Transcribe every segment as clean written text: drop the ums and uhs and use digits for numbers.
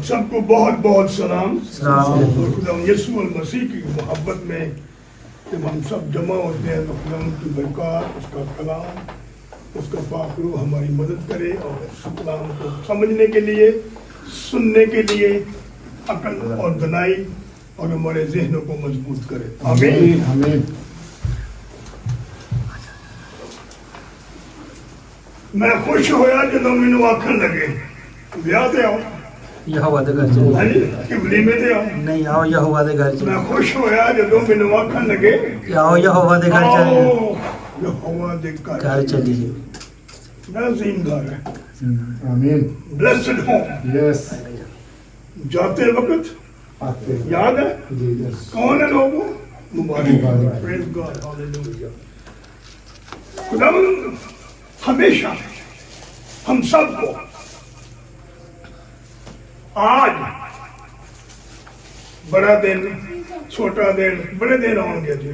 सबको बहुत बहुत सलाम। और खुदा यीशु मसीह की मोहब्बत में जब हम सब जमा होते हैं तो खुदा की बरकत, उसका कलाम, उसका पाक रूह हमारी मदद करे और उस कलाम को समझने के लिए, सुनने के लिए अकल और दनाई और हमारे ज़हनों को मजबूत करे। आमीन आमीन। मैं खुश होया जो मैनू आखन लगे ब्याह ते आओ, यहोवा दे घर चले। हां जी, कि वलीमे ते आओ। नहीं आओ यहोवा दे घर चले। मैं खुश होया जो मैनू आखन लगे आओ यहोवा दे घर चले। यहोवा दे घर चलिए। नाज़ीम घर है। आमीन। Blessed home. यस। जाते वक्त आते याद है जी। यस। कौन है लोगों? मुबारक। Praise god, hallelujah. खुदावंद हमेशा हम सबको आज बड़ा दिन, छोटा दिन, बड़े दिन होंगे जी।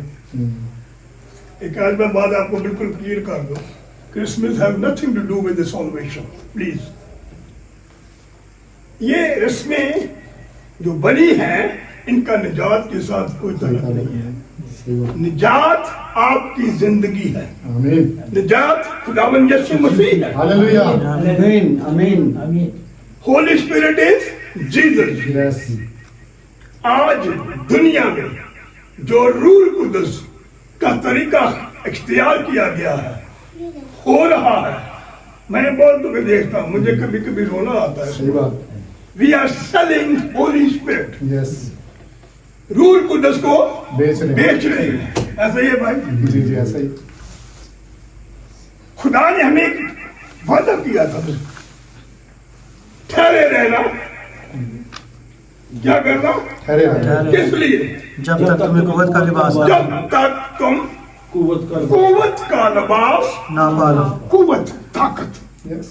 एक आज मैं बात आपको बिल्कुल क्लियर कर दूं, Christmas have nothing to do with the salvation, please. ये रस्में जो बनी हैं इनका निजात के साथ कोई ताल्लुक नहीं है। निजात आपकी जिंदगी है। आमीन। निजात खुदावंद यीशु मसीह है। हालेलुया। आमीन आमीन आमीन। Holi spirit is Jesus. Yes. आज दुनिया में जो रूल कुदस का तरीका इख्तियार किया गया है, हो रहा है, मैं बहुत तुम्हें देखता हूं, मुझे कभी कभी रोना आता सही है। बात। We are selling holy spirit. Yes. रूल कुदस को बेच रहे हैं। ऐसा ही है भाई। जी जी ऐसा ही। खुदा ने हमें एक वादा किया था, ठहरे रहना। क्या करना? ठहरे रहना। किस लिए? जब तक तुम्हें कुव्वत का लिबास जब तक तुम कुव्वत का लिबास ना पालो। कुव्वत, ताकत। यस।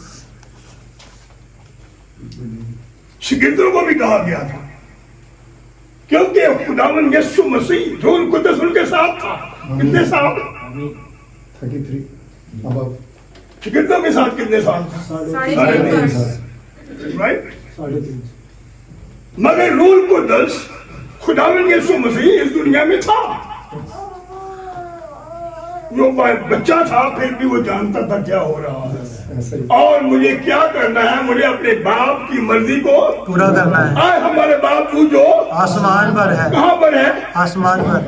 शिगिर्दों को भी कहा गया था क्योंकि खुदावंद यीशु मसीह रूल कुदस उनके साथ था। कितने साल? 33 अब शिगिर्दों के साथ कितने साल था? 3.5 साल। राइट। मगर रूल कुदस खुदावंद यीशु मसीह इस दुनिया में था। वो बच्चा था, फिर भी वो जानता था क्या हो रहा है ऐसा ही। और मुझे क्या करना है, मुझे अपने बाप की मर्जी को पूरा करना है। आए हमारे बाप तू जो आसमान पर है। कहाँ पर है? आसमान पर।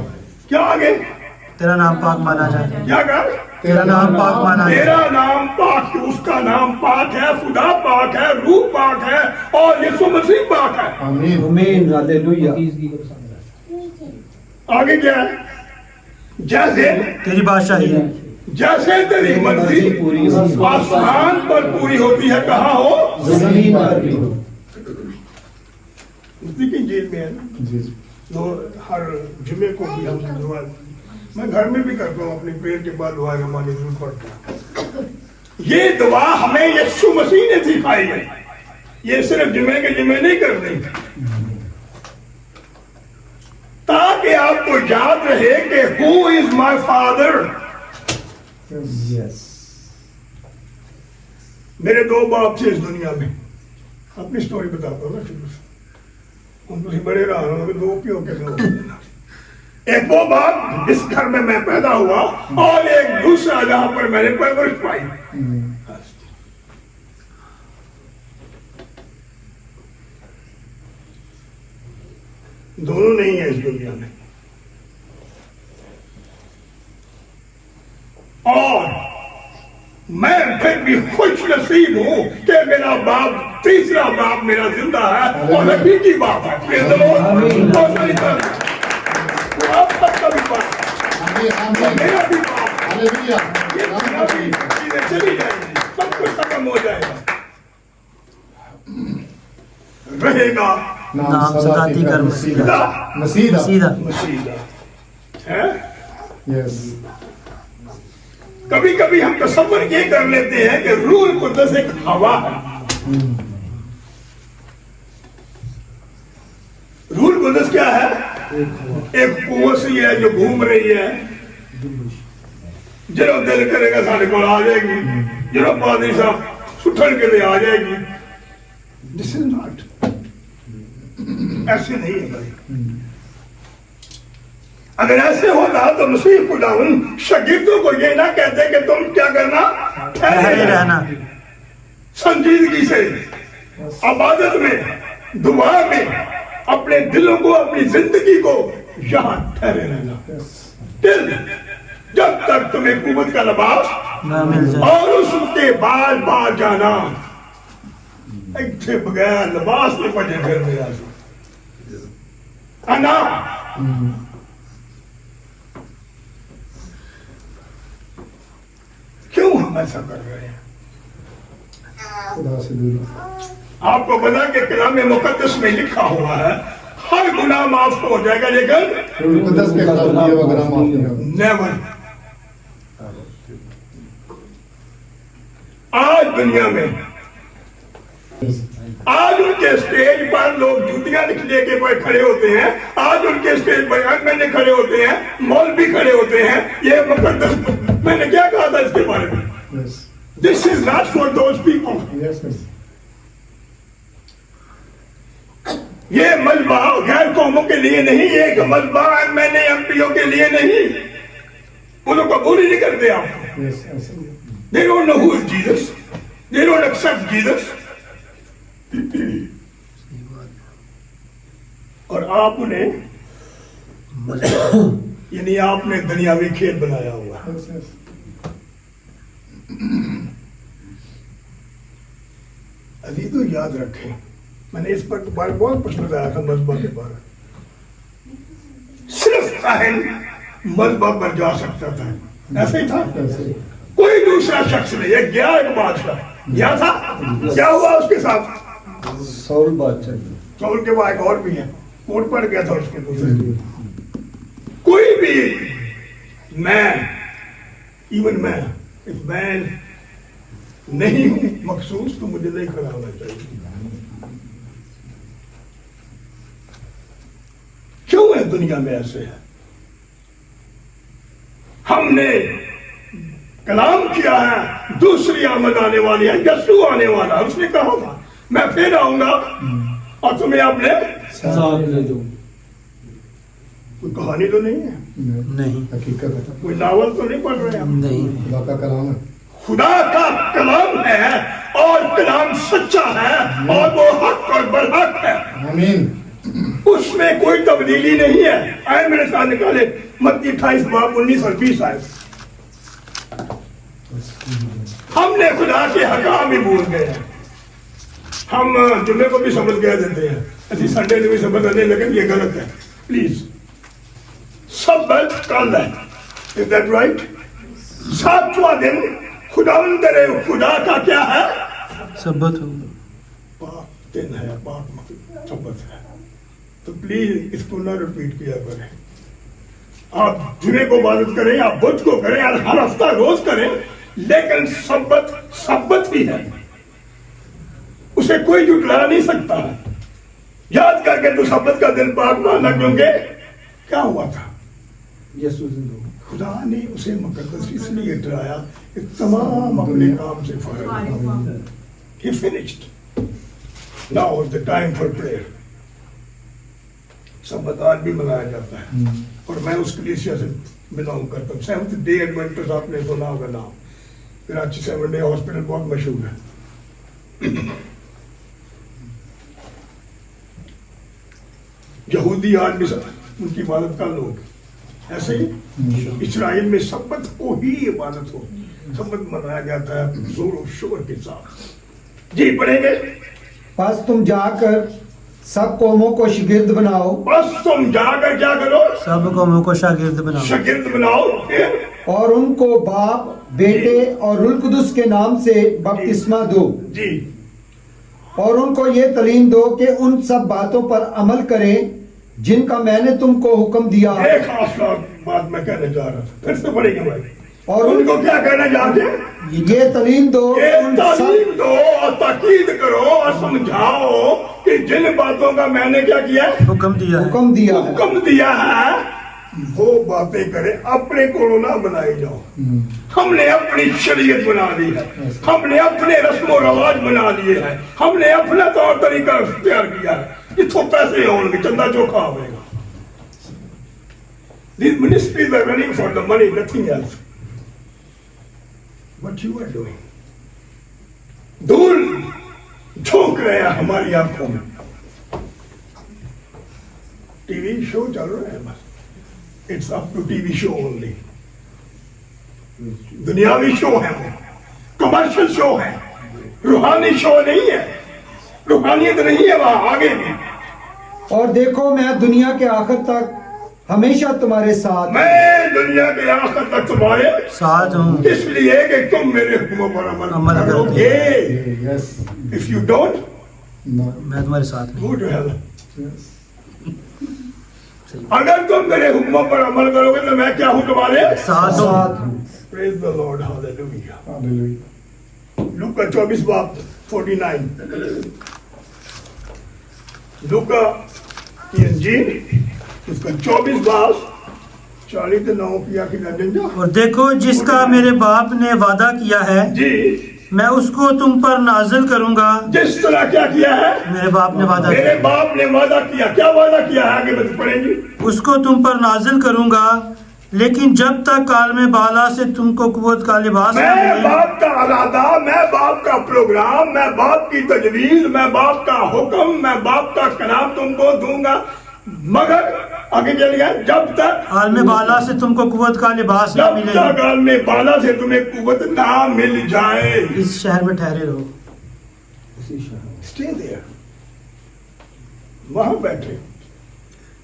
क्या आगे? तेरा नाम पाक माना जाए। क्या कर? तेरा नाम पाक माना जाए। तेरा नाम पाक, उसका नाम पाक है, खुदा पाक है, रूह पाक है और यीशु मसीह पाक है। आमीन। आमीन हालेलुया। आगे क्या है? जैसे तेरी बादशाही है। जैसे तेरी मर्जी आसमान पर पूरी होती है, कहाँ हो? जमीन पर भी हो। उसी की जेल में है ना। जी। तो हर जुमे को भी हम दुआ, मैं घर में भी करता हूँ, अपनी प्रेयर के बाद दुआ रमानी जरूर पढ़ता हूँ। ये दुआ हमें यीशु मसीह ने सिखाई है, ये सिर्फ जुमे के जुमे नहीं करनी, ताकि आपको याद रहे कि who is my father. Yes. मेरे दो बाप थे इस दुनिया में। अपनी स्टोरी बताता हूँ ना शुरू से, हम तो बड़े रहा हूँ, दो क्यों के दो। एक वो बाप जिस घर में मैं पैदा हुआ और एक दूसरा जहां पर मैंने परवरिश पाई। दोनों नहीं है इस दुनिया में। और मैं फिर भी खुश नसीब हूं कि मेरा बाप, तीसरा बाप मेरा जिंदा है और हकीकी बाप है। आप सबका भी बाप, मेरा भी बाप, हालेलुया। ये दुनिया भी चीजें चली जाएंगी, सब कुछ खत्म हो जाएगा, रहेगा नाम सदाती कर मसीहा। मसीहा। सीधा। मसीहा है। यस। कभी कभी हम तसव्वुर ये कर लेते हैं कि रूह कुद्दस एक हवा है। रूह कुद्दस क्या है? एक कुआं सी है जो घूम रही है, जो दिल करेगा साढ़े को आ जाएगी, जो पादरी साहब सुठन के लिए आ जाएगी। दिस इज नॉट ایسے نہیں ہے بھائی. اگر ایسے ہوتا تو مسیح خداوند شاگردوں کو یہ نہ کہتے کہ تم کیا کرنا, ٹھہرے رہنا. سنجیدگی سے عبادت میں, دعا میں اپنے دلوں کو, اپنی زندگی کو یہاں ٹھہرے رہنا. دل جب تک تمہیں قوت کا لباس نہ مل جائے. اور اس کے بعد باہر جانا ایتھے بغیر لباس نہیں پڑے پھر میرا انا کیوں ہم ایسا کر رہے ہیں؟ خدا سے دوری. آپ کو پتا کہ کلام مقدس میں لکھا ہوا ہے ہر گناہ معاف ہو جائے گا لیکن روح القدس کے خلاف کیا ہوا گناہ معاف نہیں ہوگا. نیور. آج دنیا میں آج ان کے اسٹیج پر لوگ جوتیاں لے کے کھڑے ہوتے ہیں, آج ان کے اسٹیج پر میں کھڑے ہوتے ہیں, مولوی کھڑے ہوتے ہیں. یہ مقدس, میں نے کیا کہا تھا اس کے بارے میں؟ Yes. This is not for those people. Yes, yes. یہ مذبح غیر قوموں کے لیے نہیں, ایک مذبح MNA-MPO کے لیے نہیں. وہ لوگ قبول ہی نہیں کرتے آپ کو. Yes, absolutely. They don't know who is Jesus. They don't accept Jesus. اور آپ نے یعنی آپ نے دنیاوی کھیل بنایا ہوا. Yes, yes. ابھی تو یاد رکھیں, میں نے اس پر بہت کچھ بتایا تھا مذہب کے بارے. صرف کاہن مذہب پر جا سکتا تھا, ایسا ہی تھا. کوئی دوسرا شخص نہیں. یہ گیا ایک بادشاہ گیا تھا, کیا ہوا اس کے ساتھ؟ سول بادشاہ. سول کے بعد ایک اور بھی ہے, کوٹ پڑ گیا تھا اس کے دوسرے. کوئی بھی ایون میں نہیں ہوں مخصوص تو مجھے نہیں کھڑا ہونا چاہیے. کیوں ہے دنیا میں ایسے ہے؟ ہم نے کلام کیا ہے دوسری آمد آنے والی ہے, یسوع آنے والا. اس نے کہا تھا میں پھر آؤں گا اور تمہیں اپنے ساتھ لے دوں. کوئی کہانی تو نہیں ہے, نہیں. حقیقت ہے. کوئی ناول تو نہیں پڑھ رہے ہم. نہیں. خدا کا کلام ہے. خدا کا کلام ہے اور کلام سچا ہے اور وہ حق اور برحق ہے. آمین. اس میں کوئی تبدیلی نہیں ہے. آئے میرے ساتھ نکالے متی 28 باب 19 اور 20 آئے. ہم نے خدا کے حکام ہی بھول گئے ہیں. ہم جمعے کو بھی سمجھ گئے دیتے ہیں, ایسی سنڈے کو بھی سمجھ آنے لیکن یہ غلط ہے. پلیز سبت کل ہے. Is that right? 7واں دن خدا کا کیا ہے؟ سبت ہو. پاک دن ہے, پاک سبت ہے. تو پلیز اس کو نہ ریپیٹ کیا کریں. آپ جمعے کو عبادت کریں, آپ بدھ کو کریں, ہر ہفتہ روز کریں, لیکن سبت ہی ہے, اسے کوئی جھٹلا نہیں سکتا ہے. یاد کر کے تو سبت کا دن پاک ماننا, کیونکہ کیا ہوا تھا؟ خدا نے اسے مقدس اس لیے ڈرایا کہ تمام اپنے کام سے فارغ. He finished. Now is the time for prayer. سبت آج بھی منایا جاتا ہے اور میں اس کلیسیا سے بلانگ کرتا ہوں. سیونتھ ڈے ایڈوینٹسٹ آپ نے سنا ہوگا نام, کراچی 7 ڈے ہاسپٹل بہت مشہور ہے. یہودی آج بھی ان کی عبادت کا لوگ ایسے ہی اسرائیل میں سبت کو ہی عبادت ہو, سبت منایا جاتا ہے زور و شور کے ساتھ. جی پڑھیں گے. پس تم جا کر سب قوموں کو شاگرد بناؤ. بس تم جا کر کیا کرو؟ سب قوموں کو شاگرد بناؤ. شاگرد بناؤ. پھر اور ان کو باپ, بیٹے اور روح القدس کے نام سے بپتسمہ دو. جی. اور ان کو یہ تعلیم دو کہ ان سب باتوں پر عمل کریں جن کا میں نے تم کو حکم دیا. ایک خاص بات میں کہنے جا رہا تھا, پھر سے پڑھیں گے بھائی. اور ان کو کیا کہنا چاہتے ہیں؟ یہ تعلیم دو ان تعلیم سب دو اور تاکید کرو اور سمجھاؤ کہ جن باتوں کا میں نے کیا کیا ہے؟ حکم دیا ہے. حکم دیا ہے. حکم دیا ہے وہ باتیں کرے. اپنے کو نہ بنائی جاؤ. ہم نے اپنی شریعت بنا لی ہے, ہم نے اپنے رسم و رواج بنا لیے ہیں, ہم نے اپنا طور طریقہ اختیار کیا ہے. ਜਿੱਥੋਂ ਪੈਸੇ ਆਉਣਗੇ ਚੰਦਾ ਚੋਖਾ ਹੋਵੇਗਾ। These ministries are running for the money, nothing else. What you are doing? धूल झोंक रहे हैं हमारी आंखों में। टीवी शो चल रहा है बस, it's up to TV show only. दुनियावी शो है वो, कमर्शियल शो है, रूहानी शो नहीं है। रूहानियत नहीं है वहां आगे भी। और देखो मैं दुनिया के आखिर तक हमेशा तुम्हारे साथ। मैं दुनिया के आखिर तक तुम्हारे साथ हूँ, इसलिए कि तुम मेरे हुक्मों पर अमल अमल करते करोगे। Yes. If you don't No. मैं तुम्हारे साथ नहीं। Go to hell. Yes. अगर तुम मेरे हुक्मों पर अमल करोगे तो मैं क्या हूं तुम्हारे साथ हूँ। साथ हूँ। Praise the Lord, hallelujah. Hallelujah. लूका 24 बाब 49। लूका की इंजील उसका 24 बाब 40-9 किया कि नजंजा और देखो जिसका मेरे बाप ने वादा किया है जी, मैं उसको तुम पर नाजिल करूंगा। जिस तरह क्या किया है मेरे बाप ने वादा मेरे किया, बाप ने वादा किया। क्या वादा किया है आगे बता पढ़ेंगे। उसको तुम पर नाजिल करूंगा, लेकिन जब तक काल में बाला से तुमको कुव्वत का लिबास न मैं मिले। बाप का इरादा, मैं बाप का प्रोग्राम, मैं बाप की तजवीज, मैं बाप का हुक्म, मैं बाप का कलाम तुमको दूंगा, मगर आगे चल गया जब तक काल में बाला से तुमको कुव्वत का लिबास न जब मिले, तक काल में बाला से तुम्हें कुव्वत ना मिल जाए। इस शहर में ठहरे रहो। स्टे देयर, वहां बैठे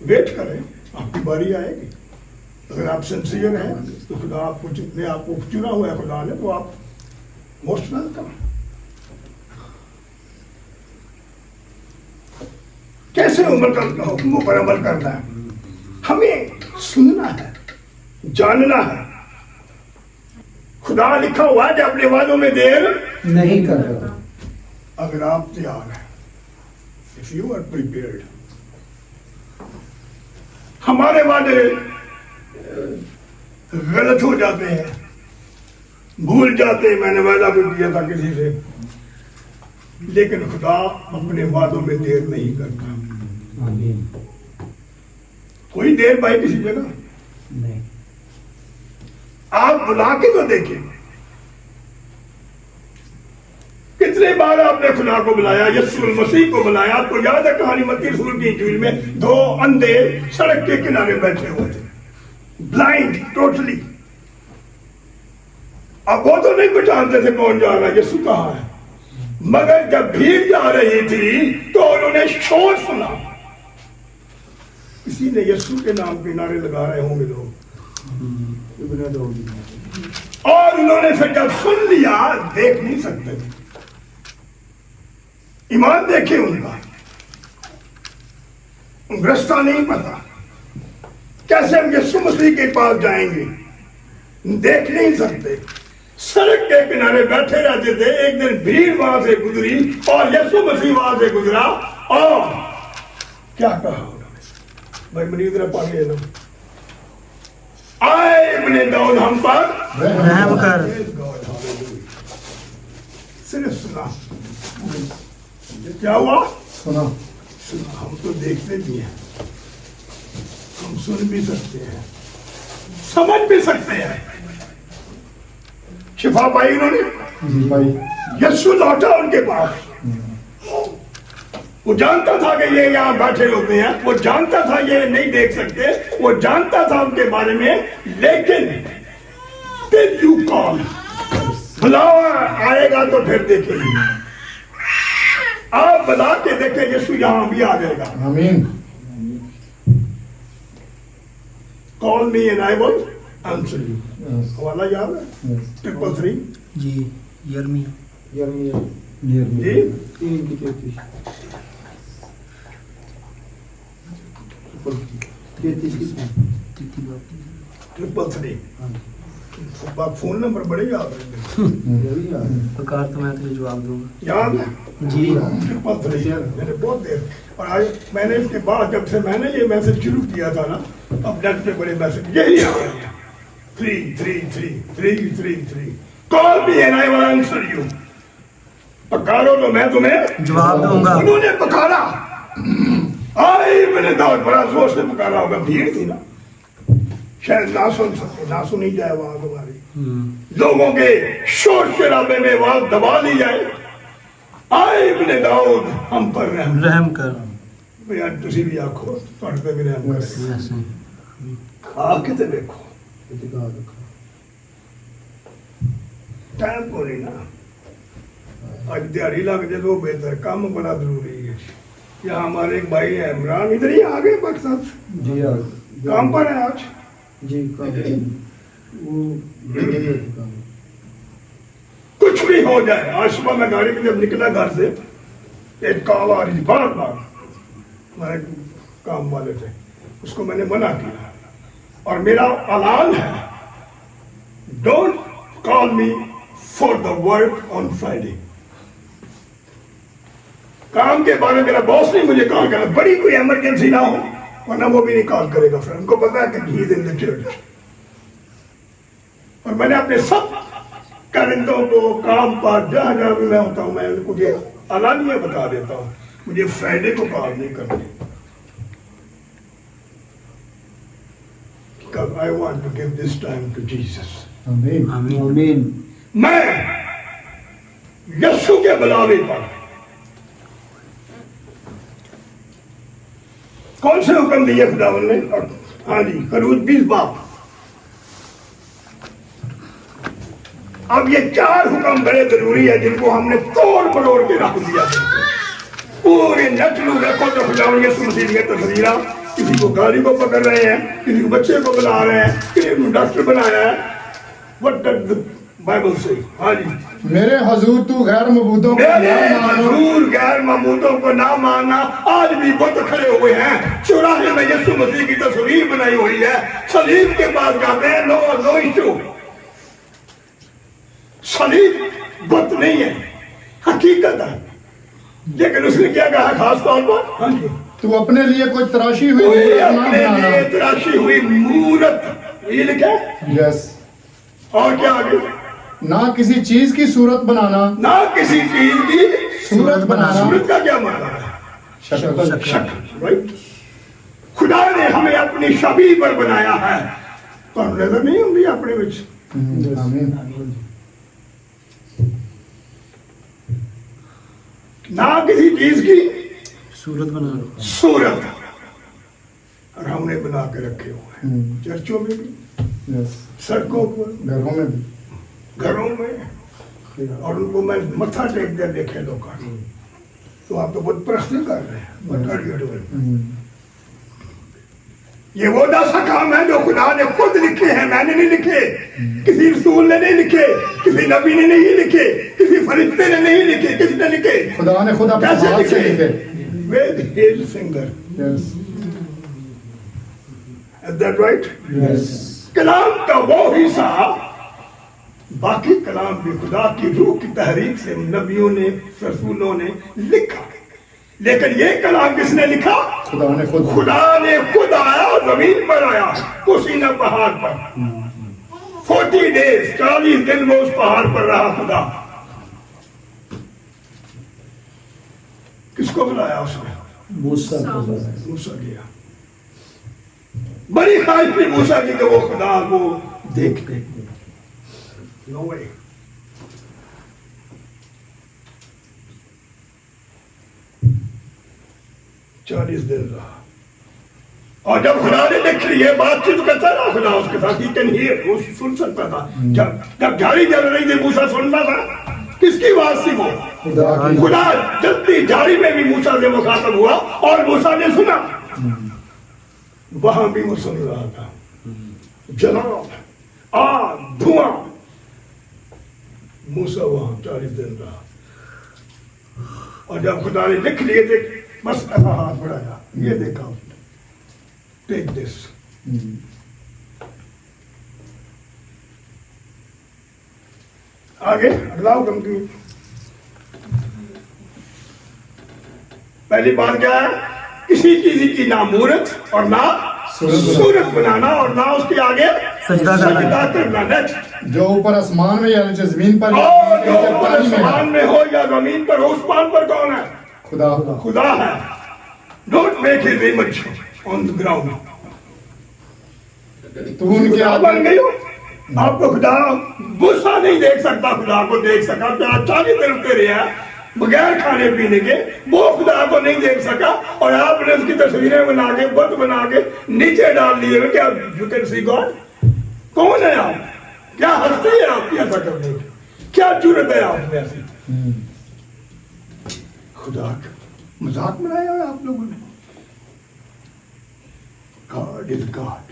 वेट करें, आपकी बारी आएगी। अगर आप सिंसियर हैं तो खुदा आपको जितने आपको चुना हुआ है खुदा ने, तो आप मोस्ट वेलकम। कैसे हुक्मों पर अमल करना है? हमें सुनना है, जानना है। खुदा लिखा हुआ है कि अपने वादों में देर नहीं कर रहा। अगर आप तैयार हैं, इफ यू आर प्रिपेयर्ड। हमारे वादे गलत हो जाते हैं, भूल जाते हैं मैंने वादा भी किया था किसी से, लेकिन खुदा अपने वादों में देर नहीं करता। कोई देर भाई किसी जगह नहीं। आप बुला के तो देखें, कितने बार आपने खुदा को बुलाया, यीशु मसीह को बुलाया। आपको याद है कहानी मत्ती रसूल की इंजील में 2 अंधे सड़क के किनारे बैठे हुए थे, ब्लाइंड टोटली। अब वो तो नहीं पहचानते थे कौन जा रहा है, यीशु कहाँ है। मगर जब भीड़ जा रही थी तो उन्होंने शोर सुना, किसी ने यीशु के नाम के नारे लगा रहे होंगे लोग, और उन्होंने फिर जब सुन लिया, देख नहीं सकते थे, ईमान देखे उनका, रास्ता नहीं पता, कैसे हम यीशु मसीह के पास जाएंगे, देख नहीं सकते, सड़क के किनारे बैठे रहते थे। एक दिन भीड़ वहां से गुजरी और यीशु मसीह वहां से गुजरा, और क्या कहा उन्होंने, भाई मरीज ने पानी ले लो, आए इब्ने दाऊद हम पर रहम कर। सिर्फ सुना, ये क्या हुआ? सुना। सुना। हम तो देखते भी हैं, हम सुन भी सकते हैं, समझ भी सकते हैं। शिफा पाई उन्होंने, जी भाई। यीशु लौटा उनके पास। वो जानता था कि ये यहाँ बैठे होते हैं, वो जानता था ये नहीं देख सकते, वो जानता था उनके बारे में, लेकिन फिर यू कॉल, बुलावा आएगा तो फिर देखेंगे। आप बुला के देखें, यीशु यहाँ भी आ जाएगा। आमीन। Call me and I will answer you. Yes. हवाला याद है? Yes. 333 जी यर्मिया जी। तीती बाप। 333 फोन नंबर बड़े याद है, पुकार तो मैं तुझे जवाब दूंगा। याद है? जी 333 मैंने बहुत देर, और आज मैंने इसके बाद जब से मैंने ये मैसेज शुरू किया था ना, अब नेट पे बड़े मैसेज यही आ रहे हैं, 333 call me and I will answer you. पकारो तो मैं तुम्हें जवाब दूंगा। उन्होंने पकारा, ابن داؤد بڑا زور سے پکارا ہوگا, بھیڑ تھی نا, شاید نہ سن سکے, نہ سنی جائے وہاں تمہاری, لوگوں کے شور شرابے میں وہاں دبا لی جائے, آئے ابن داؤد ہم پر رحم کر. بھیا تسی بھی آکھو پڑھتے بھی رحم کرے, کھا کے تے دیکھو ٹائم کو نہیں نا, آج دیہڑی لگ جائے تو بہتر, کام بڑا ضروری ہے. یہاں ہمارے ایک بھائی ہیں عمران, ادھر ہی آگے پاکستان سے جی کام پر ہے آج, جی وہ کچھ بھی ہو جائے. آج صبح میں گاڑی میں جب نکلا گھر سے, ایک کال آ رہی تھی بار بار, ہمارے کام والے تھے, اس کو میں نے منع کیا, اور میرا اعلان ہے, don't call me for the work on Friday. کام کے بارے میں میرا باس نہیں مجھے کال کرنا, بڑی کوئی ایمرجنسی نہ ہو, ورنہ وہ بھی نہیں کال کرے گا. پھر ان کو پتا ہے کہ ہی از ان دی چرچ. اور میں نے اپنے سب کرندوں کو کام پر جہاں جہاں بھی میں ہوتا ہوں, میں ان کو یہ اعلانیہ بتا دیتا ہوں, مجھے فرائیڈے کو کال نہیں کرنی, because I want to give this time to Jesus. آمین آمین. میں یسوع کے بلاوے پر کون سے حکم دیے خداوند نے؟ ہاں جی, خروج 20 باب. اب یہ 4 حکم بڑے ضروری ہے جن کو ہم نے توڑ مروڑ کے رکھ دیا ہے. پورے نچلو رکھو تو خداوند یسوع مسیح کے تصویرہ, کسی کو گاڑی کو پکڑ رہے ہیں, کسی کو بچے کو بلا رہے ہیں, کسی کو ڈاکٹر بنایا ہے. What does the Bible say? ہاں جی, میرے حضور تو غیر معبودوں کو میرے نہ مانو. حضور غیر معبودوں کو نہ ماننا. آج بھی بت کھڑے ہوئے ہیں, چوراہے میں یسوع مسیح کی تصویر بنائی ہوئی ہے, صلیب کے پاس جاتے ہیں, نو ایشو. صلیب بت نہیں ہے, حقیقت ہے, لیکن اس نے کیا کہا خاص طور پر؟ ہاں جی, تو اپنے لیے کوئی تراشی ہوئی کوئی مورت نہ اپنے بنانا. لیے تراشی ہوئی مورت, یہ لکھا ہے. یس. اور کیا آگے؟ نہ کسی چیز کی صورت بنانا. نہ کسی چیز کی صورت بنانا. صورت کا کیا مطلب ہے؟ شکل. شکل, رائٹ. خدا نے ہمیں اپنی شبیہ پر بنایا ہے, پر نظر نہیں ہوں گی اپنے وچ. آمین. نہ کسی چیز کی صورت بنا. صورت, اور ہم نے بنا کے رکھے ہوئے ہیں, چرچوں میں بھی, یس. سڑکوں پر, گھروں میں بھی. گھروں میں, اور ان کو میں متھا ٹیک دے دیکھے لوگ, تو آپ تو بت پرستی کر رہے ہیں. What are you doing? یہ وہ 10 احکام ہیں جو خدا نے خود لکھے ہیں, میں نے نہیں لکھے, کسی رسول نے نہیں لکھے, کسی نبی نے نہیں لکھے, کسی فرشتے نے نہیں لکھے, کسی نے لکھے؟ خدا نے خود اپنے کیسے ہاتھ سے لکھے؟ لکھے. With his finger. Yes. Is that right? یس. کلام کا وہ حصہ, باقی کلام بھی خدا کی روح کی تحریک سے نبیوں نے, رسولوں نے لکھا, لیکن یہ کلام کس نے لکھا؟ خدا نے خود. خدا نے خود آیا, زمین پر آیا, کوسینا پہاڑ پر 40 days, 40 دن وہ اس پہاڑ پر رہا. خدا کس کو بلایا اس نے؟ موسیٰ کو بلایا. موسیٰ گیا, بڑی خواہش تھی موسیٰ کی کہ وہ خدا کو دیکھ لے. نو وے. چالیس دن رہا, اور جب خدا نے دیکھ لی یہ بات چیت کرتا رہا خدا اس کے ساتھ, he can hear, وہ سن سکتا تھا. جب جھاڑی جل رہی تھی موسیٰ سنتا تھا, کس کی بات تھی وہ؟ خدا کی. خدا جلتی جھاڑی میں بھی موسیٰ سے مخاطب ہوا, اور موسیٰ نے سنا, وہاں بھی وہ سن رہا تھا. جلال, آگ, دھواں. موسیٰ وہاں 40 دن رہا, اور جب خدا نے لکھ لیے تھے, بس ایسا ہاتھ بڑھایا, یہ دیکھا اس نے, ٹیک دس. آگے اگلا حکم کی پہلی بات کیا ہے؟ کسی چیز کی نہ مورت اور نہ صورت بنانا, اور نہ اس کے آگے سجدہ کرنا. نیکسٹ, جو اوپر آسمان میں یعنی جو زمین پر اور جو اوپر آسمان میں ہو یا زمین پر ہو, اس پان پر کون ہے؟ خدا. خدا ہے. Don't make his image on the ground. تو उनके खुदा आगे बन गई हो। आपको खुदा गुस्सा नहीं देख सकता, खुदा को देख सका तो अच्छा नहीं करते रहे बगैर खाने पीने के, वो खुदा को नहीं देख सका और आपने उसकी तस्वीरें बना के बुत बना के नीचे डाल लिए। क्या यू कैन सी गॉड? कौन है आप? क्या हस्ती है आपकी ऐसा करने की? क्या जरूरत है आप में ऐसी? खुदा का मजाक बनाया है आप लोगों ने। गॉड इज गॉड,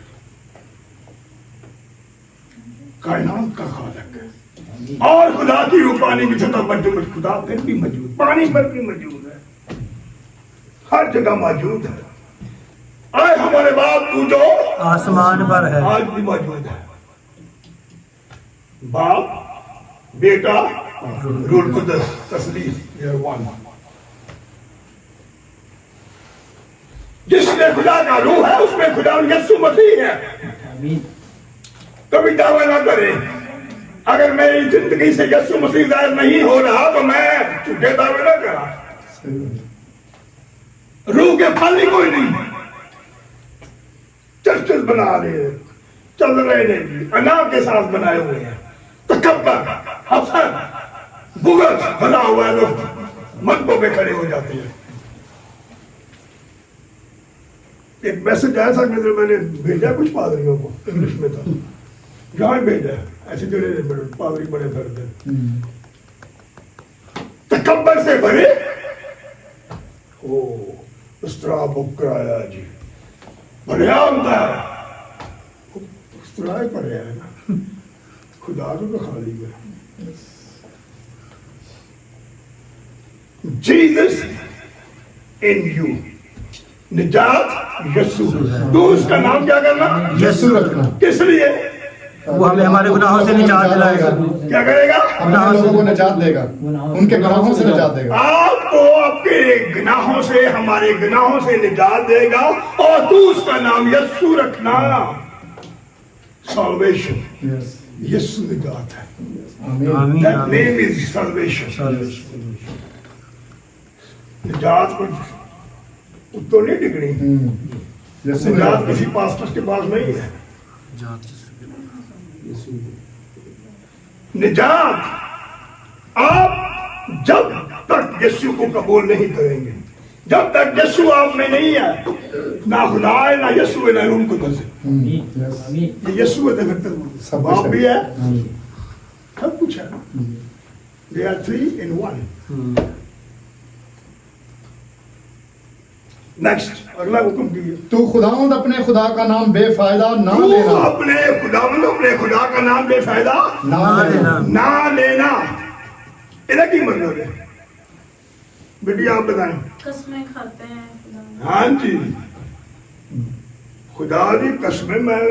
कायनात का खालिक है और खुदा की रूपानी की सतह पर खुदा फिर भी मौजूद, पानी पर भी मौजूद है, हर जगह मौजूद है। आए हमारे बाप तू जो आसमान पर है। आज भी मौजूद है। बाप, बेटा, रूह कुदस, तस्लीम, ये वन। जिसमें खुदा का रूह है उसमें खुदा यीशु मसीह है। कभी दावा ना करें अगर मेरी जिंदगी से यीशु मसीह जाहिर नहीं हो रहा तो मैं झूठे दावे ना करा। रूह के फल ही कोई नहीं, चर्चेस बना ले, चल रहे नहीं, अनार के साथ बनाए हुए हैं, तकब्बर, हसद, बुग़्ज़ भरा हुआ है, लोग मंचों पे खड़े हो जाते हैं। एक मैसेज आया था कि मैंने भेजा कुछ पादरियों को, इंग्लिश में था, जहाँ भेजा ऐसे जड़े पादरी बड़े फिरते तकब्बर से भरे ओ उस तरह बुक कराया जी, बढ़िया होता है उस तरह पर है ना, खुदा तो खाली है। जीसस इन यू, निजात यीशु। तो उसका नाम क्या करना? यीशु रखना। किस लिए? वो हमें हमारे गुनाहों से निजात दिलाएगा। क्या करेगा? अपने लोगों को निजात देगा, उनके गुनाहों से निजात देगा। आपको आपके गुनाहों से, हमारे गुनाहों से निजात देगा और तू उसका नाम यीशु रखना। Salvation, Yes. यीशु निजात है। आमीन। आमीन, That आमीन। name is salvation. निजात कुछ उत्तो नहीं टिकनी, यीशु निजात निजात किसी पास्टर के पास नहीं है। निजात आप जब तक यीशु को कबूल नहीं करेंगे, जब तक यीशु आप में नहीं है, ना खुदा है ना यीशु है ना रूह कुदस है। Yes. ये यीशु है तो फिर सब बाप कुछ भी है। है, सब कुछ है। They are 3 in 1. नेक्स्ट अगला हुक्म कीजिए। तू खुदावंद अपने खुदा का नाम बेफायदा ना तू लेना, अपने खुदा का नाम बेफायदा ना लेना। ना लेना। इधर की मतलब है बेटी, आप बताएं। कसमें खाते हैं खुदा। हाँ जी, खुदा की कसमें। मैं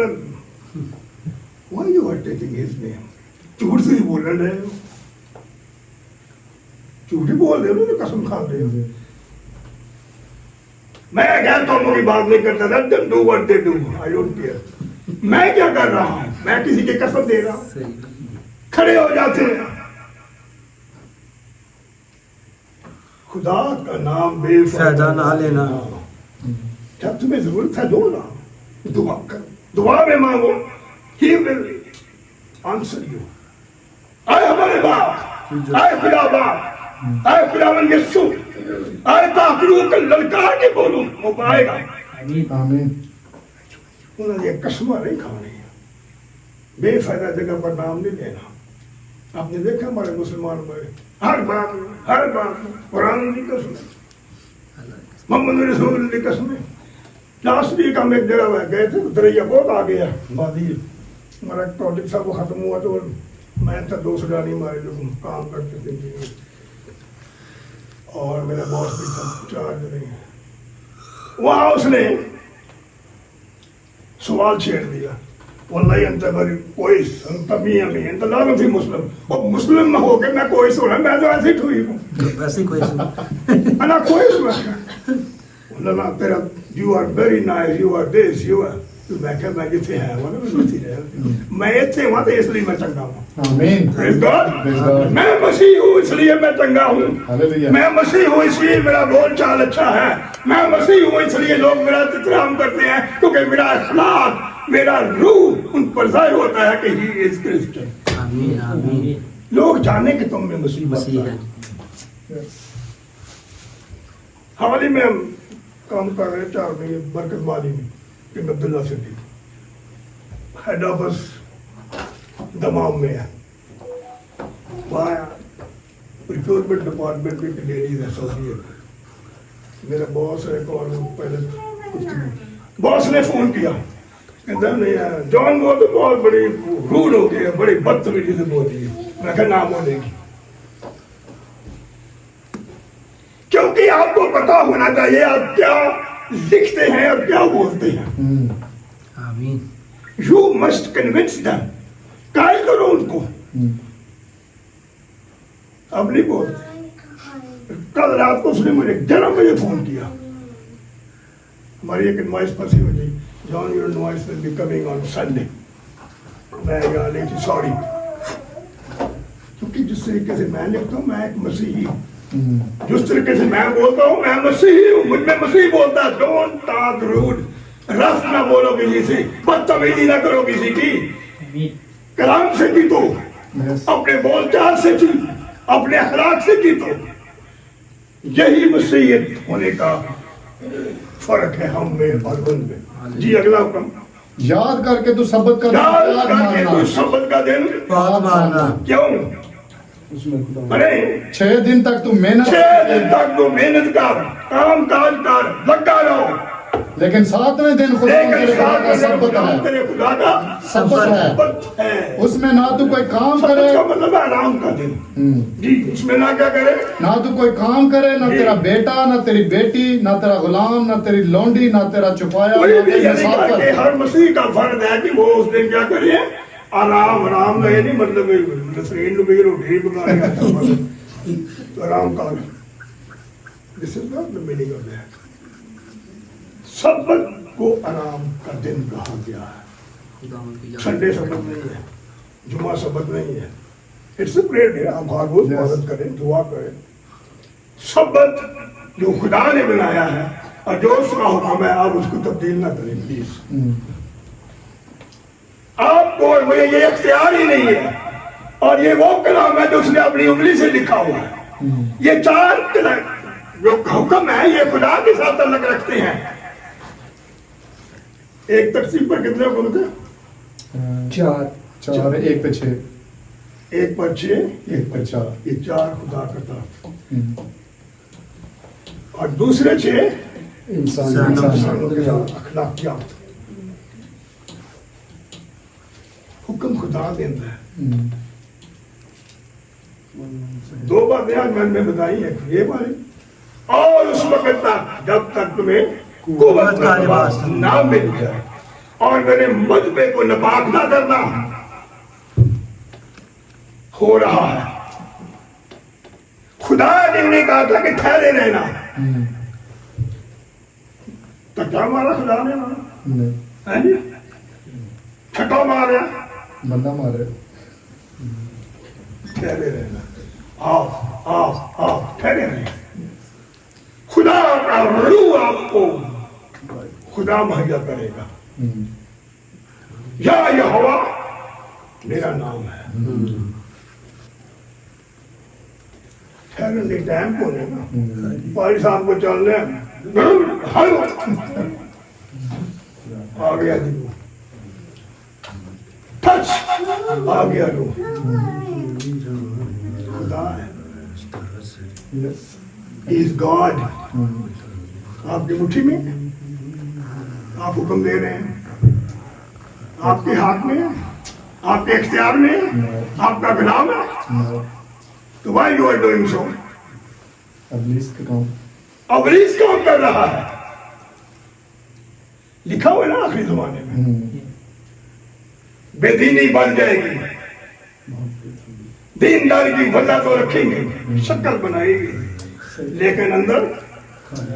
Why you are taking his name? झूठ से ही बोल रहे हो, झूठ ही बोल रहे हो, कसम खा रहे हो। मैं गैर कौमों की बात नहीं करता था, them do what they do, I don't care। मैं क्या कर रहा हूं? मैं किसी की कसम दे रहा हूं, खड़े हो जाते हैं। खुदा का नाम बेफायदा ना लेना। जब तुम्हें जरूरत है दो ना, दुआ कर, दुआ में मांगो, he will answer you। आए हमारे बाप, आए खुदा बाप, आए खुदावन यीशु, आए ताकरू का ललकार के बोलूं, वो पाएगा। आमीन। उन्होंने कसम नहीं खानी है, बेफायदा जगह पर नाम नहीं लेना। आपने देखा हमारे मुसलमान में हर बात में कुरान की कसम, मोहम्मद रसूल की कसम। लास्ट वीक हम एक जगह गए थे, दरिया बहुत आ गया वादी, हमारा प्रोजेक्ट सब खत्म हुआ तो मैं था 2 सुडानी हमारे लोग काम करते थे और मेरा बॉस भी था, 4 जने। वहां उसने सवाल छेड़ दिया, वल्लाही अंत बरी कोइस अंत भी हमें अंत लाग थी मुस्लिम, और मुस्लिम में होके मैं कोइस हो रहा, मैं तो ऐसे ही हुई हूँ। वैसे कोई अना कोइस में ना तेरा you are very nice, you are this, you are, तो मैं क्या, मैं जिथे है वो ना मैं इतने वहां तो इसलिए मैं चंगा हूँ। आमीन। Praise God। Praise God। मैं मसीह हूँ इसलिए मैं चंगा हूँ, हालेलुया। मैं मसीह हूँ इसलिए मेरा बोल चाल अच्छा है, मैं मसीह हूँ इसलिए लोग मेरा एहतराम करते हैं, क्योंकि मेरा अखलाक, मेरा रूह उन पर जाहिर होता है कि ही इज क्रिश्चियन। आमीन आमीन। लोग जाने कि तुम में मसीह मसीह बसता है। है। हाल में हम काम कर रहे चार में बरकत वाली में king Abdullah city, head office दमाम में है। वहाँ रिक्रूटमेंट डिपार्टमेंट में एक लेडीज एसोसिएट, मेरा बॉस है और पहले बॉस ने फोन किया, कहता नहीं जॉन वो तो बहुत बड़ी रूड हो गई है, बड़ी बदतमीजी से बोल रही है। मैं कहा नाम बोलेगी, क्योंकि आपको पता होना चाहिए आप क्या लिखते हैं और क्या बोलते हैं। आमीन। यू मस्ट कन्विंस देम, कायल करो उनको। अब नहीं बोलते। कल रात को उसने मुझे 11 बजे फोन किया, हमारी एक इनवॉइस फंसी हुई थी, John your invoice will be coming on Sunday. मैं यहाँ नहीं थी, सॉरी। क्योंकि जिस तरीके से मैं लिखता हूँ मैं एक मसीही हूँ, जिस तरीके से मैं बोलता हूँ मैं मसीही हूँ, मुझ में मसीह बोलता है। डोंट टॉक रूड, रफ ना बोलो किसी से, बदतमीजी ना करो किसी की, कलाम से की तो, अपने बोलचाल से की, अपने अखलाक से की तो। यही मसीहियत होने का फर्क है हम में और उनमें। जी अगला हुक्म, याद करके तू सब्बत का याद दिन करके मानना। तू सब्बत का दिन पाक मानना। क्यों? अरे 6 दिन तक तू मेहनत 6 दिन तक तू मेहनत कर, काम काज कर, लगा रहो, लेकिन 7वें दिन खुदा लेकिन तेरे खुदा साथ का में सब्बत खुदा है, तेरे खुदा का सब्बत है। सब्बत है। उसमें ना तू कोई काम सब्बत करे, का मतलब है आराम का दिन। जी, उसमें ना क्या करे, ना तू कोई काम करे, ना तेरा बेटा, ना तेरी बेटी, ना तेरा गुलाम, ना तेरी लौंडी, ना तेरा चुपाया, कोई ना भी तेरी ये नहीं कहा कि मुसाफिर। हर मसीह का फर्ज है कि वो उस दिन क्या करे, आराम। आराम का ये नहीं मतलब नसरीन रुपये रोटी बनाने का आराम का। This is not the meaning of that. सब्बत को आराम का दिन कहा गया है। संडे सब्बत नहीं है, जुमा सब्बत नहीं है। इट्स अ प्रेयर डे, आप हर रोज इबादत करें, दुआ करें। सब्बत जो खुदा ने बनाया है और जो उसका हुक्म है, आप उसको तब्दील ना करें प्लीज। आपको मुझे ये इख्तियार ही नहीं है, और ये वो कलाम है जो उसने अपनी उंगली से लिखा हुआ है। ये 4 जो हुक्म है ये खुदा के साथ अलग रखते हैं। एक तकसीम पर कितने हुक्म थे? 4 1 पे 6, 1 पर 6, 1 पर 4, ये 4 खुदा का था। और दूसरे 6 इंसानों के साथ अखलाकियात। हुक्म खुदा देता है। 2 बातें आज मन में बताई है, ये वाली, और उस वक्त तक जब तक तुम्हें कुव्वत का लिबास ना मिल जाए और मेरे मजबे को नपाक ना करना। हो रहा है, खुदा ने कहा था कि ठहरे रहना, तो क्या मारा खुदा ने? मारा है जी, छठा मारा, बंदा मारे। ठहरे रहना, आओ आओ आओ, ठहरे रहना। खुदा का रूह आपको खुदा मुहैया करेगा। या यहोवा मेरा नाम है। ठहरने टाइम को ना, पारी साहब को चलने हर आ गया जी, टच आ गया रूह। खुदा है, इज गॉड। आपकी मुट्ठी में, आप हुक्म दे रहे हैं, आपके हाथ में, आपके इख्तियार में, आपका गुलाम है। तो why you are doing so? इब्लीस का काम, इब्लीस काम कर रहा है। लिखा हुआ है ना आखिरी जमाने में बेदीनी बन जाएगी, दीनदारी की वजह तो रखेंगे, शक्ल बनाएगी, लेकिन अंदर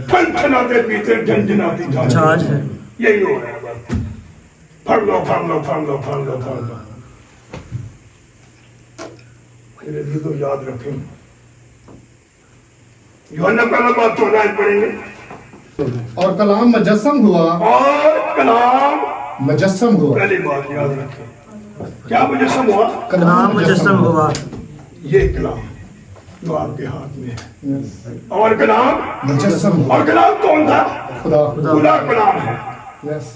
ठनठनाते पीते झंझनाती छाछ है। यही हो रहा है बस। फड़ लो फड़ लो फड़ लो फड़ लो फड़ लो। मेरे लिए तो याद रखें, यूहन्ना पहला बात 14 पढ़ेंगे। और कलाम मुजस्सम हुआ, और कलाम मुजस्सम हुआ, पहली बात याद रखें, क्या मुजस्सम हुआ? कलाम मुजस्सम हुआ। ये कलाम जो आपके हाथ में है, Yes. और कलाम मुजस्सम हुआ, और कलाम कौन था? खुदा। खुदा कलाम है, Yes.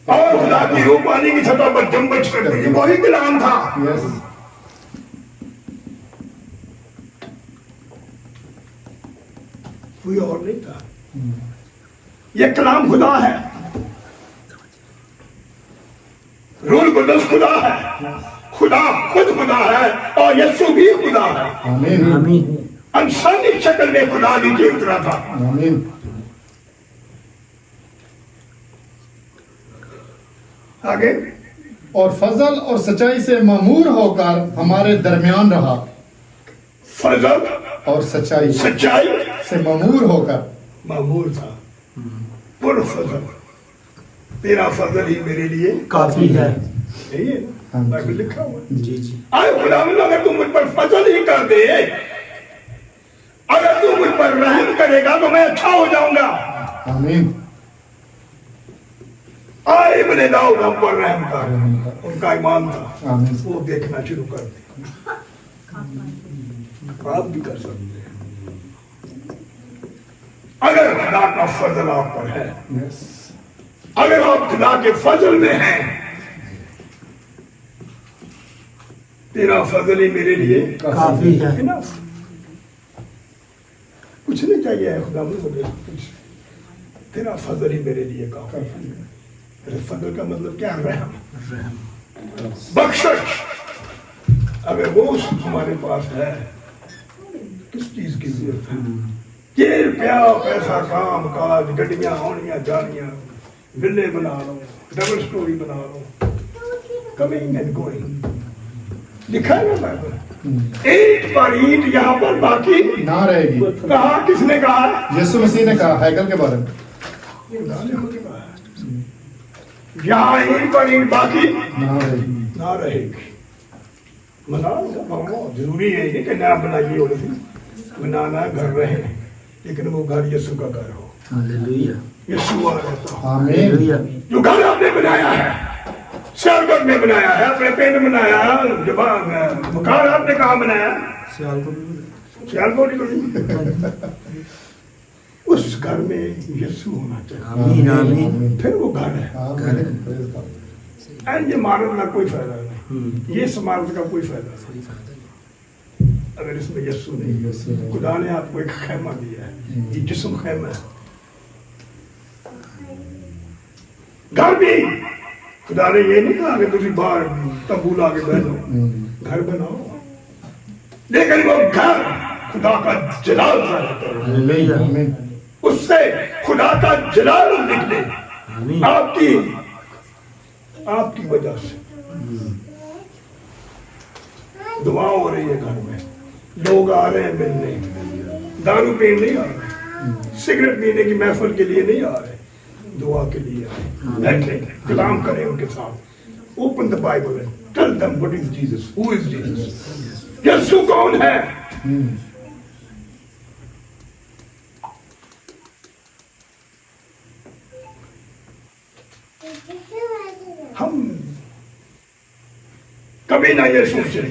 और खुदा की रूह पानी की सतह पर जम्बच करती है, वही कलाम था। Yes. कोई और नहीं था, ये कलाम खुदा है, रूल कुदस खुदा है, खुदा खुद खुदा है, और यीशु भी खुदा है। आमीन। आमीन। इंसानी शक्ल में खुदा नीचे उतरा था। आमीन। आगे, और फजल और सच्चाई से मामूर होकर हमारे दरमियान रहा, फजल और सच्चाई सच्चाई से मामूर होकर। मामूर था, पुर फजल, तेरा फजल ही मेरे लिए काफी है। यही है ना, बाइबल लिखा हुआ है। जी जी। आए खुदावंद, अगर तू मुझ पर फजल ही कर दे, अगर तू मुझ पर रहम करेगा तो मैं अच्छा हो जाऊंगा। आमीन। आए इब्ने दाऊद हम पर रहम कर, उनका ईमान था, आमीन। वो देखना शुरू कर दे। आप भी कर सकते हैं अगर खुदा का फजल आप पर है, Yes. अगर आप खुदा के फजल में हैं, तेरा फजल ही मेरे लिए काफी है। enough। कुछ नहीं चाहिए है खुदा मुझे, कुछ, तेरा फजल ही मेरे लिए काफी है। तेरे फजल का मतलब क्या है? रहम, बख्शिश। अगर वो हमारे पास है, किस चीज की जरूरत है? ये रुपया पैसा काम काज गड्डियां होनियां जानियां, विले बना लो, डबल स्टोरी बना लो, कमिंग एंड गोइंग, लिखा है ना बाइबल, ईंट पर ईंट यहाँ पर बाकी ना रहेगी। कहा, किसने कहा? यीशु मसीह ने कहा हैकल के बारे में। खुदा ने मुझे कहा, यहाँ ईंट पर ईंट बाकी ना रहेगी। ना रहेगी। बनाओ, जरूरी है नहीं कि ना बनाइए, और बनाना घर रहे, लेकिन वो घर यीशु का घर हो, हालेलुया। यीशु आ रहता हो। आमीन। हालेलुया। जो घर आपने बनाया है, सियालकोट में बनाया है, अपने पेट में बनाया है, मकान आपने कहाँ बनाया? सियालकोट ही तो नहीं। उस घर में यीशु होना चाहिए, आमीन आमीन। फिर वो घर है। आमीन। एंड ये इमारत का कोई फायदा नहीं, ये इमारत का कोई फायदा नहीं अगर इसमें यीशु नहीं। खुदा ने आपको एक खैमा दिया है, ये जिस्म खैमा है। घर भी खुदा ने ये नहीं कहा कि तुम बाहर तंबू ला के बैठो, घर बनाओ, लेकिन वो घर खुदा का जलाल जाहिर करो, हालेलुया। आमीन। उससे खुदा का जलाल निकले आमीन। आपकी वजह से। दुआ हो रही है घर में, लोग आ रहे हैं मिलने, दारू पीने नहीं आ रहे, सिगरेट पीने की महफिल के लिए नहीं आ रहे, दुआ के लिए आए, बैठे कलाम करें उनके साथ। Open the bible and tell them what is Jesus, who is Jesus, Yeshu कौन है। हम कभी ना ये सोचे,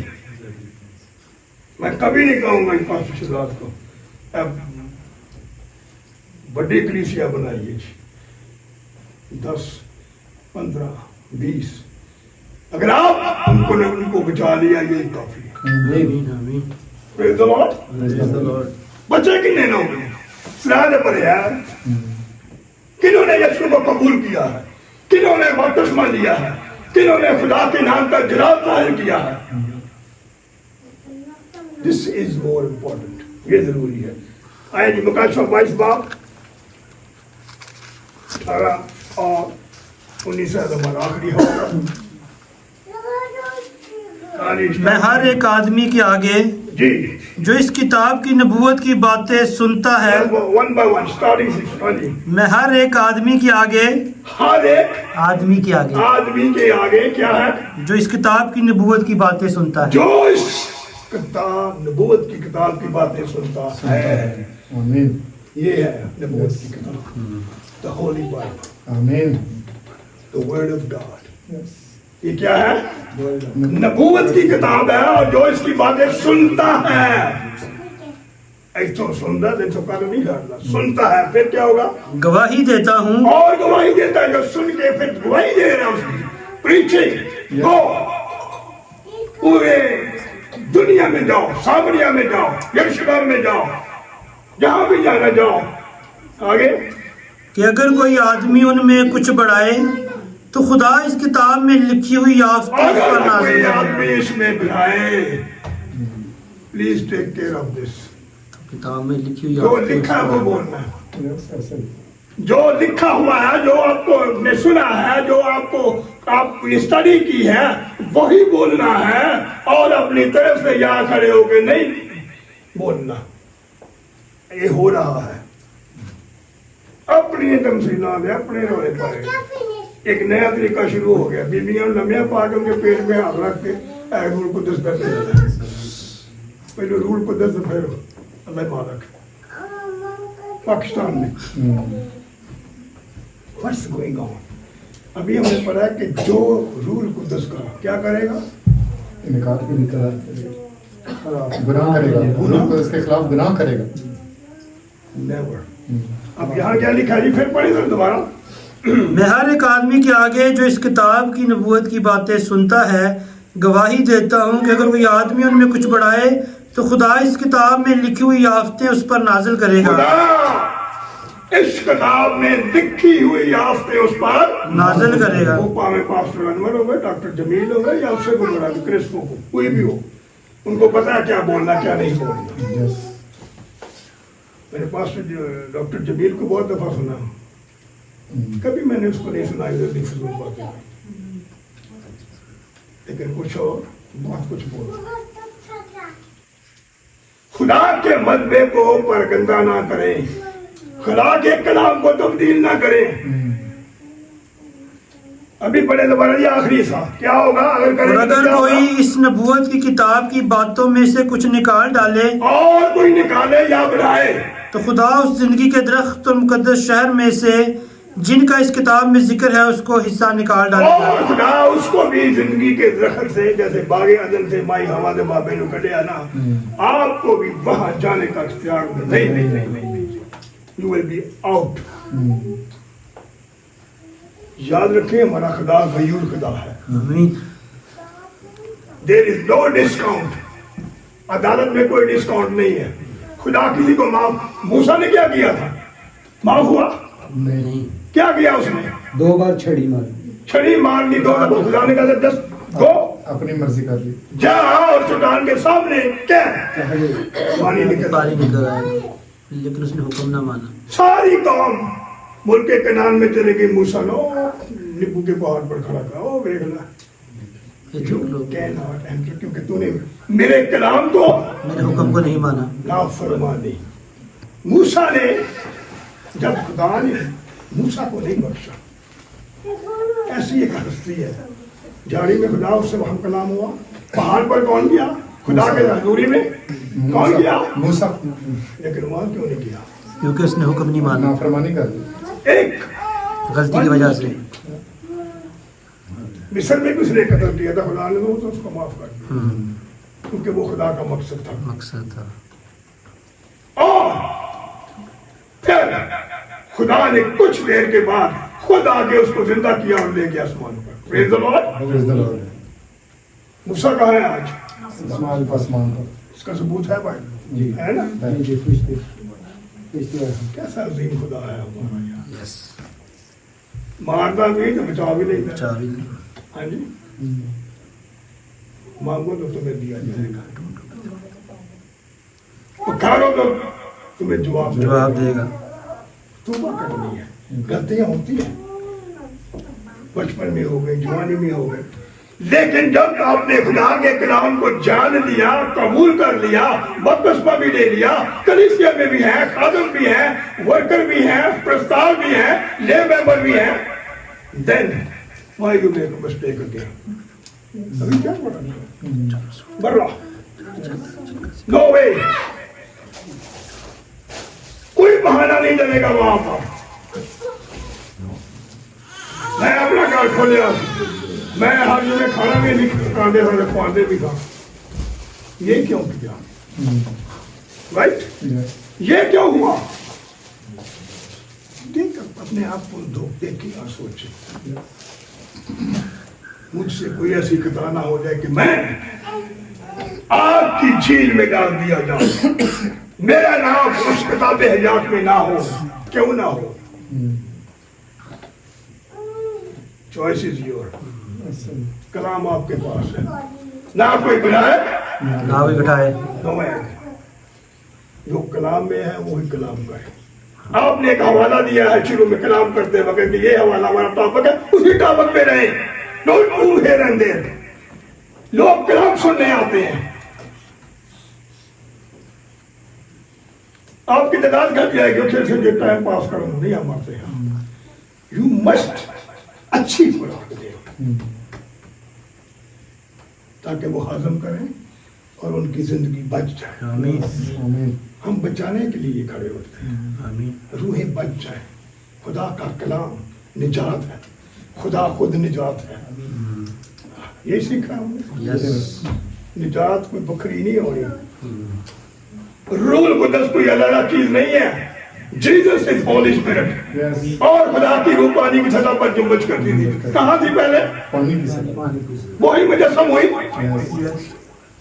मैं कभी नहीं कहूंगा इस पास शुरुआत को अब बड़ी कलीसिया बनाइए जी, 10, 15, 20, अगर आप उनको बचा लिया ये काफी है। आमीन आमीन। Praise the Lord। Praise the Lord। बच्चे किन्ने ना हुए सिराज पर यार, किन्होंने यीशु को कबूल किया है, किन्होंने बपतिस्मा लिया है, किन्होंने खुदा के नाम का जलाल जाहिर किया है। दिस इज मोर इम्पोर्टेंट, ये जरूरी है। आए जी मुकाशवा 22 बाब 18 और 19 से हमारा आखिरी होगा। मैं हर एक आदमी के आगे जी जो इस किताब की नबूवत की बातें सुनता है, वन बाय वन स्टार्टिंग से, मैं हर एक आदमी के आगे, हर एक आदमी के आगे आदमी के आगे क्या है? जो इस किताब की नबूवत की बातें सुनता है, जो इस किताब नबूवत की किताब की बातें सुनता है। आमीन। ये है नबूवत की किताब, द होली बाइबल, आमीन। The word of God. ये क्या है? नबूवत की किताब है, और जो इसकी बातें सुनता है, ऐसा सुनता है, ऐसा कार्य नहीं करता, सुनता है, फिर क्या होगा? गवाही देता हूँ और गवाही देता है, जो सुन के फिर गवाही दे रहा है उसकी। प्रीचिंग, गो, पूरे दुनिया में जाओ, सामरिया में जाओ, यरूशलेम में जाओ, जहां भी जाना जाओ। आगे, कि अगर कोई आदमी उनमें कुछ बढ़ाए तो खुदा इस किताब में लिखी हुई याफ्तें उस पर अगर नाज़िल कोई करेगा। आदमी इसमें बढ़ाए, please take care of this. किताब में लिखी हुई जो याफ्तें लिखा है उस वो पर- बोलना है, जो लिखा हुआ है, जो आपको ने सुना है, जो आपको आपने स्टडी की है, वही बोलना है, और अपनी तरफ से यहाँ खड़े होके नहीं बोलना। ये हो रहा है, अपनी तमसीना में अपने रोने पाए। एक नया तरीका शुरू हो गया, बीबियां लम्बिया पाके उनके पेट में हाथ रख के रूल को 10 करते जाता है। पहले रूल को 10 फिर अल्लाह मालक पाकिस्तान में व्हाट्स गोइंग ऑन। अभी हमने पढ़ा है कि जो रूल कुदस का क्या करेगा, इनकार गुनाह करेगा, रूल को इसके खिलाफ गुनाह करेगा। नेवर। अब यहाँ क्या लिखा है जी, फिर पढ़े सर दोबारा। मैं हर एक आदमी के आगे जो इस किताब की नबूवत की बातें सुनता है गवाही देता हूँ कि अगर कोई आदमी उनमें कुछ बढ़ाए तो खुदा इस किताब में लिखी हुई याफ्तें उस पर नाजिल करेगा। खुदा इस किताब में लिखी हुई याफ्तें उस पर नाजिल करेगा। वो पावे पास्टर अनवर हो गए, डॉक्टर जमील हो गए, या उससे कोई बड़ा भी क्रिस्पो को, कोई भी हो, उनको पता है क्या बोलना क्या नहीं बोलना। यस, मेरे पास डॉक्टर जमील को बहुत दफा सुना, कभी मैंने उसको नहीं सुना इधर फजूल बातें, लेकिन कुछ और बहुत कुछ बोला। खुदा के मजबे को परगंदा ना करें, खुदा के कलाम को तब्दील ना करें। अभी पढ़े दोबारा ये आखिरी सा क्या होगा अगर और करें तो अगर क्या कोई होगा? इस नबूवत की किताब की बातों में से कुछ निकाल डाले और कोई निकाले या बढ़ाए, तो खुदा उस जिंदगी के दरख्त और मुकद्दस शहर में से जिनका इस किताब में जिक्र है उसको हिस्सा निकाल डालेगा। और खुदा उसको भी जिंदगी के दरख्त से, जैसे बागे अदन से माई हवा दे बाबे नु कटिया ना, आपको भी वहां जाने का इख्तियार नहीं। You will be out. याद रखें, हमारा खुदा गयूर खुदा है। आमीन। There is no discount. अदालत में कोई डिस्काउंट नहीं है। खुदा किसी को माफ, मूसा ने क्या किया था, माफ हुआ? नहीं, क्या किया उसने? 2 बार छड़ी मारी। छड़ी मारनी 2 दफा। खुदा ने कहा जस्ट गो, अपनी मर्जी कर ली। जा, और चट्टान के सामने क्या पानी निकल। पानी निकल आएगा, लेकिन उसने हुक्म ना माना। सारी कौम मुल्क के कनान में चले गई। मूसा नो नींबू के पहाड़ पर खड़ा था, ओ देखना ये चुप लोग कैनॉट एंटर, क्योंकि तूने मेरे कलाम को मेरे हुक्म को नहीं माना। नाफरमानी। मूसा ने, जब खुदा ने मूसा को नहीं बख्शा, ऐसी एक हस्ती है, झाड़ी में खुदा उससे वहां कलाम हुआ, पहाड़ पर कौन गया? खुदा के हजूरी में कौन गया? मूसा, लेकिन वहां क्यों नहीं गया? क्योंकि उसने हुक्म नहीं माना, नाफरमानी कर दी। एक गलती की वजह से। मिस्र में किसने कत्ल किया था, खुदा ने तो उसको माफ कर दिया, क्योंकि वो खुदा का मकसद था। मकसद था। और फिर खुदा ने कुछ देर के बाद खुद आके उसको जिंदा किया और ले गया आसमान पर। Praise the Lord. Praise the Lord। मूसा कहाँ है आज? आसमान पर। इसका सबूत है भाई, जी। है ना? है। कैसा अजीम खुदा है हमारा यार। यस। मारता भी तो बचा भी नहीं था। चाबी हाँ जी, मांगो तो तुम्हें दिया जाएगा, पुकारो तो तुम्हें जवाब देगा। तौबा करनी है। गलतियां होती हैं, बचपन में हो गई, जवानी में हो गई, लेकिन जब आपने खुदा के कलाम को जान लिया, कबूल कर लिया, बपतिस्मा भी ले लिया, कलीसिया में भी है, खादम भी है, वर्कर भी है, प्रस्ताव भी है, ले मेंबर भी है, then why you make a mistake again? अभी क्या पढ़ा? बर्रा, नो वे। कोई बहाना नहीं चलेगा वहां पर। मैं अपना घर खोलिया, मैं हर जगह खाना भी नहीं खाते थे, खुआते भी था। ये क्यों किया? राइट? ये क्यों हुआ? देख अपने आप को देखिए और सोचे, मुझसे कोई ऐसी खता ना हो जाए कि मैं आग की झील में डाल दिया जाऊं, मेरा नाम उस किताब हयात में ना हो। क्यों ना हो? Choice is your. कलाम आपके पास है, ना कोई बनाए ना भी बिठाए। जो कलाम में है वही कलाम करे। आपने एक हवाला दिया है शुरू में कलाम करते वक्त कि ये हवाला हमारा टॉपिक है, उसी टॉपिक पे रहे। Don't move here and there. लोग कलाम सुनने आते हैं, आपकी तादाद घट जाएगी, फिर टाइम पास करो नहीं हमारे यहाँ। यू मस्ट अच्छी खुराक दे ताकि वो हजम करें और उनकी जिंदगी बच जाए। आमीन। हम बचाने के लिए खड़े होते हैं, आमीन। रूहें बच जाए। खुदा का कलाम निजात है, खुदा खुद निजात है। ये सीखा हमने। यस। निजात कोई बकरी नहीं हो रही, रूल कुदस कोई अलग चीज नहीं है। Jesus is Holi spirit. और खुदा की रूह पानी की सतह पर जुम्बच करती थी। कहाँ थी पहले? पानी की सतह। वही मुजस्सम हुई,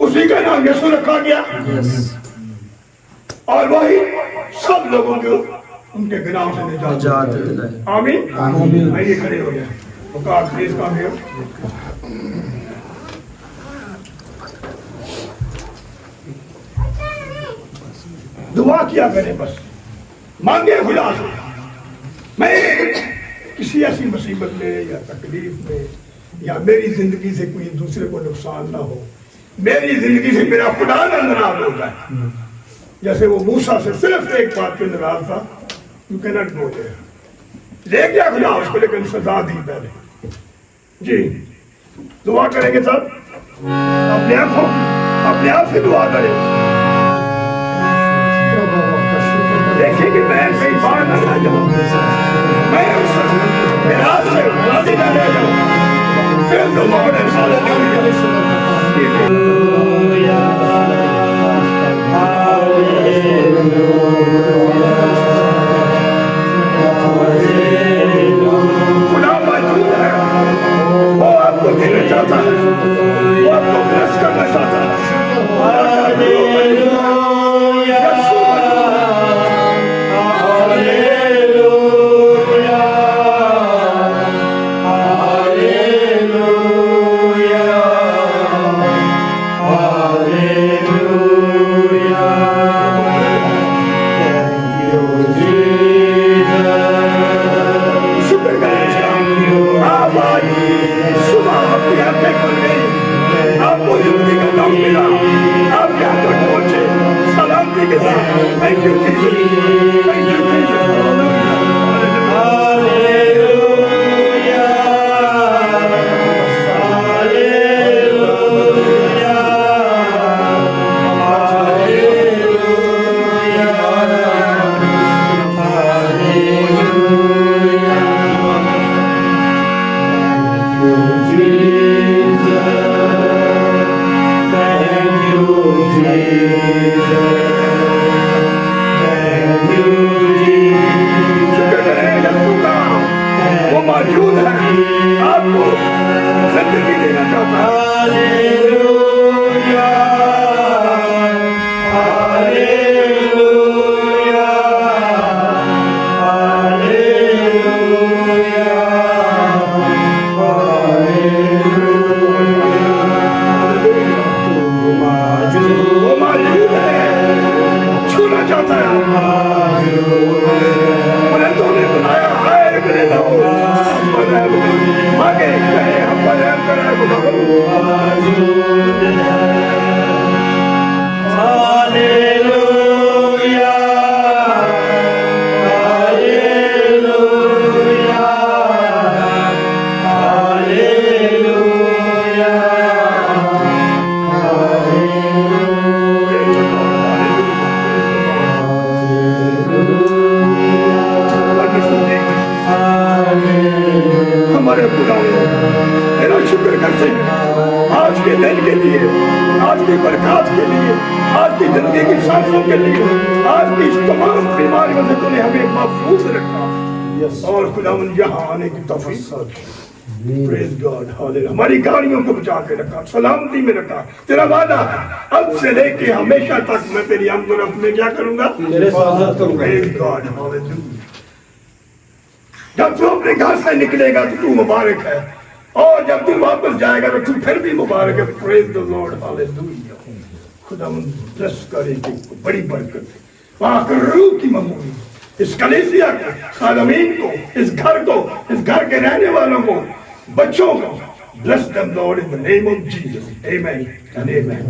उसी का नाम यीशु रखा गया, और वही सब लोगों को उनके गुनाहों से निजात दिलाए। आमीन। आइए खड़े हो जाए। Please come here. दुआ किया करें, बस मांगे खुदा से। मैं किसी ऐसी मुसीबत में या तकलीफ में, या मेरी जिंदगी से कोई दूसरे को नुकसान ना हो, मेरी जिंदगी से मेरा खुदा ना नाराज हो जाए। जैसे वो मूसा से सिर्फ एक बात पे नाराज था, you can not go there. ले गया खुदा उसको, लेकिन सजा दी पहले। जी दुआ करेंगे सब, अपने आप से दुआ करें। देखें कि मैं कई बार न रह जाऊं, मैं उस विरासत से राजी न रह जाऊं। फिर लोगों ने खुदा मौजूद है, वो आपको देना चाहता है, वो आपको ब्लेस करना चाहता है। Thank you, Jesus. Thank you, Jesus. मौजूद है, आपको जिंदगी देना चाहता है। Hallelujah, hallelujah, hallelujah, hallelujah. वो मौजूद है, छूना चाहता है। उन्हें तो नहीं बुलाया है, मेरे लोग मांगे कहे, हम पर रहम करे। Hallelujah, hallelujah, hallelujah, hallelujah. हमारे खुदा तेरा शुक्र करते हैं आज के दिन के लिए, आज की बरकत के लिए, आज की जिंदगी की सांसों के लिए, आज की इस तमाम बीमारियों से तूने हमें महफूज रखा और खुदावन यहाँ आने की तौफीक प्रेज गॉड हालेलुया। हमारी गाड़ियों को बचा के रखा, सलामती में रखा। तेरा वादा है अब से लेके हमेशा तक मैं तेरी आमदरफ्त में क्या करूंगा, तेरे साथ करूंगा। Praise god hallelujah. जब तू अपने घर से निकलेगा तो तू मुबारक है, और जब तू वापस जाएगा तो तू फिर भी मुबारक है। Praise the Lord hallelujah. खुदा ब्लेस करे कि बड़ी बरकत है, पाक रूह की ममूरी इस कलीसिया को, खादमीन को, इस घर को, इस घर के रहने वालों को, बच्चों को। Bless them, Lord, in the name of Jesus. Amen and amen.